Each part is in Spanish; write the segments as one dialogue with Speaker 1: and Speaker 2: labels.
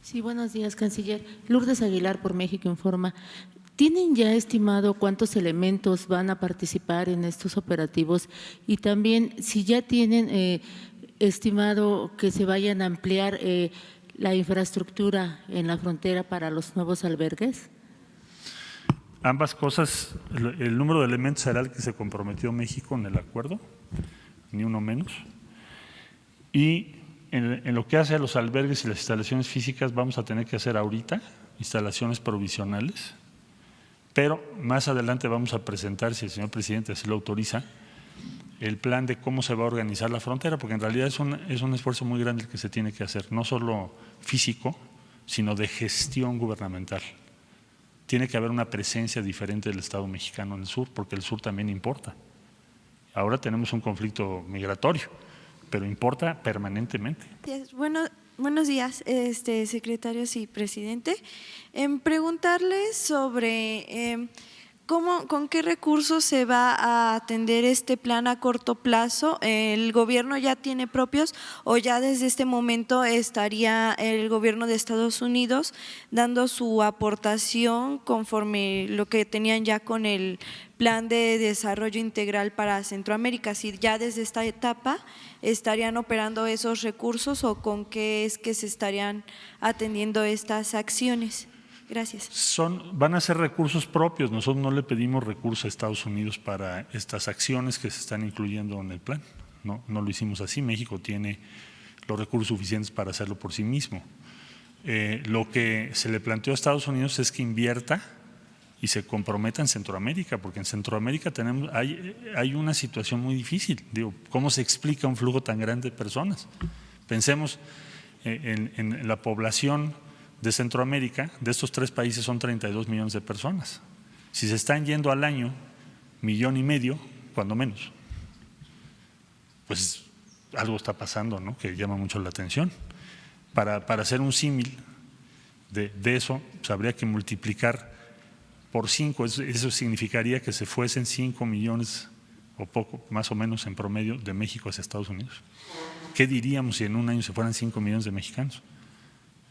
Speaker 1: Sí, buenos días, canciller. Lourdes Aguilar, por México Informa. ¿Tienen ya estimado cuántos elementos van a participar en estos operativos? Y también, si ya tienen estimado que se vayan a ampliar la infraestructura en la frontera para los nuevos albergues.
Speaker 2: Ambas cosas, el número de elementos será el que se comprometió México en el acuerdo, ni uno menos. Y en lo que hace a los albergues y las instalaciones físicas, vamos a tener que hacer ahorita instalaciones provisionales, pero más adelante vamos a presentar, si el señor presidente así lo autoriza, el plan de cómo se va a organizar la frontera, porque en realidad es un esfuerzo muy grande el que se tiene que hacer, no solo físico, sino de gestión gubernamental. Tiene que haber una presencia diferente del Estado mexicano en el sur, porque el sur también importa. Ahora tenemos un conflicto migratorio, pero importa permanentemente.
Speaker 3: Buenos días, secretarios y presidente. Preguntarle sobre con qué recursos se va a atender este plan a corto plazo. ¿El gobierno ya tiene propios o ya desde este momento estaría el gobierno de Estados Unidos dando su aportación conforme lo que tenían ya con el plan de desarrollo integral para Centroamérica? Si ya desde esta etapa estarían operando esos recursos o con qué es que se estarían atendiendo estas acciones. Gracias.
Speaker 2: Van a ser recursos propios. Nosotros no le pedimos recursos a Estados Unidos para estas acciones que se están incluyendo en el plan. No lo hicimos así. México tiene los recursos suficientes para hacerlo por sí mismo. Lo que se le planteó a Estados Unidos es que invierta y se comprometa en Centroamérica, porque en Centroamérica hay una situación muy difícil. Digo, ¿cómo se explica un flujo tan grande de personas? Pensemos en la población de Centroamérica. De estos tres países son 32 millones de personas. Si se están yendo al año 1,5 millones, cuando menos, pues algo está pasando, ¿no?, que llama mucho la atención. Para hacer un símil de eso, pues habría que multiplicar por 5, eso significaría que se fuesen 5 millones o poco, más o menos en promedio, de México hacia Estados Unidos. ¿Qué diríamos si en un año se fueran 5 millones de mexicanos?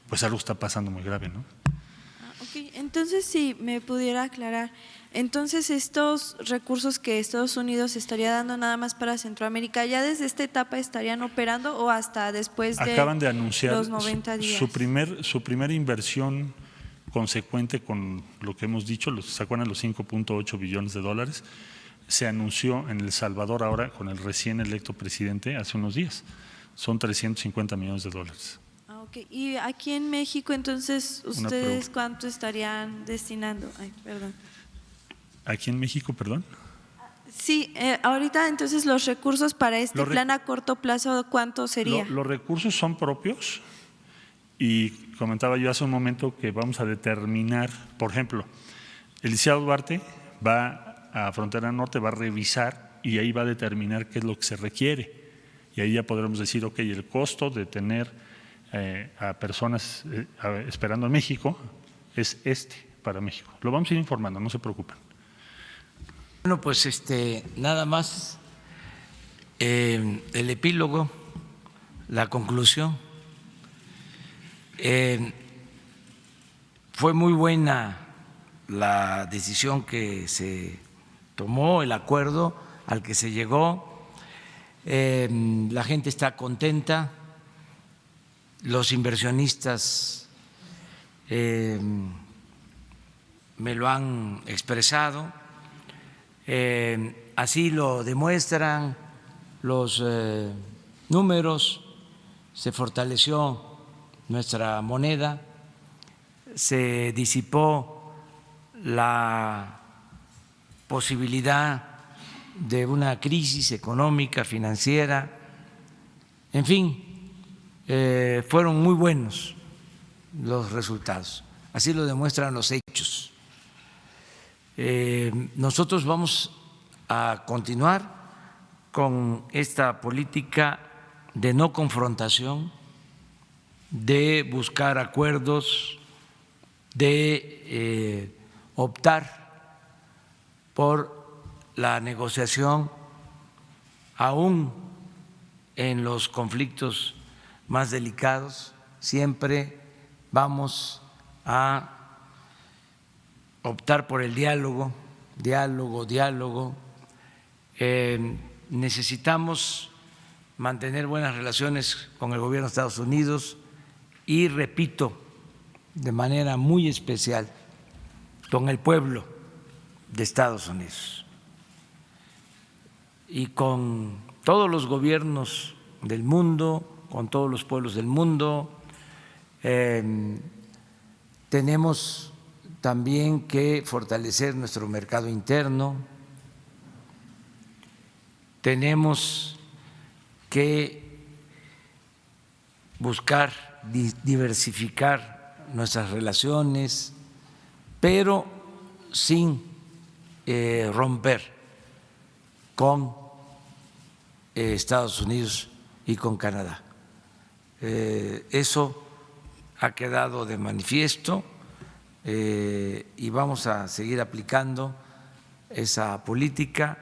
Speaker 2: Pues algo está pasando muy grave, ¿no?
Speaker 3: Ok, entonces si me pudiera aclarar, entonces estos recursos que Estados Unidos estaría dando nada más para Centroamérica, ¿ya desde esta etapa estarían operando o hasta después de
Speaker 2: acaban de anunciar
Speaker 3: los 90 días?
Speaker 2: Su primera inversión consecuente con lo que hemos dicho, ¿se acuerdan los 5.8 billones de dólares? Se anunció en El Salvador ahora con el recién electo presidente hace unos días. Son 350 millones de dólares.
Speaker 3: Okay. Y aquí en México, entonces, ¿ustedes cuánto estarían destinando? Ay, perdón.
Speaker 2: ¿Aquí en México, perdón?
Speaker 3: Sí, ahorita entonces los recursos para este plan a corto plazo, ¿cuánto sería?
Speaker 2: Los recursos son propios y comentaba yo hace un momento que vamos a determinar, por ejemplo, el licenciado Duarte va a Frontera Norte, va a revisar y ahí va a determinar qué es lo que se requiere. Y ahí ya podremos decir, ok, el costo de tener a personas esperando en México es para México. Lo vamos a ir informando, no se preocupen.
Speaker 4: Bueno, pues nada más el epílogo, la conclusión. Fue muy buena la decisión que se tomó, el acuerdo al que se llegó. La gente está contenta. Los inversionistas me lo han expresado, así lo demuestran los números. Se fortaleció nuestra moneda, se disipó la posibilidad de una crisis económica, financiera, en fin. Fueron muy buenos los resultados, así lo demuestran los hechos. Nosotros vamos a continuar con esta política de no confrontación, de buscar acuerdos, de optar por la negociación aún en los conflictos más delicados, siempre vamos a optar por el diálogo. Necesitamos mantener buenas relaciones con el gobierno de Estados Unidos y, repito, de manera muy especial con el pueblo de Estados Unidos y con todos los gobiernos del mundo, con todos los pueblos del mundo. Tenemos también que fortalecer nuestro mercado interno, tenemos que buscar diversificar nuestras relaciones, pero sin romper con Estados Unidos y con Canadá. Eso ha quedado de manifiesto y vamos a seguir aplicando esa política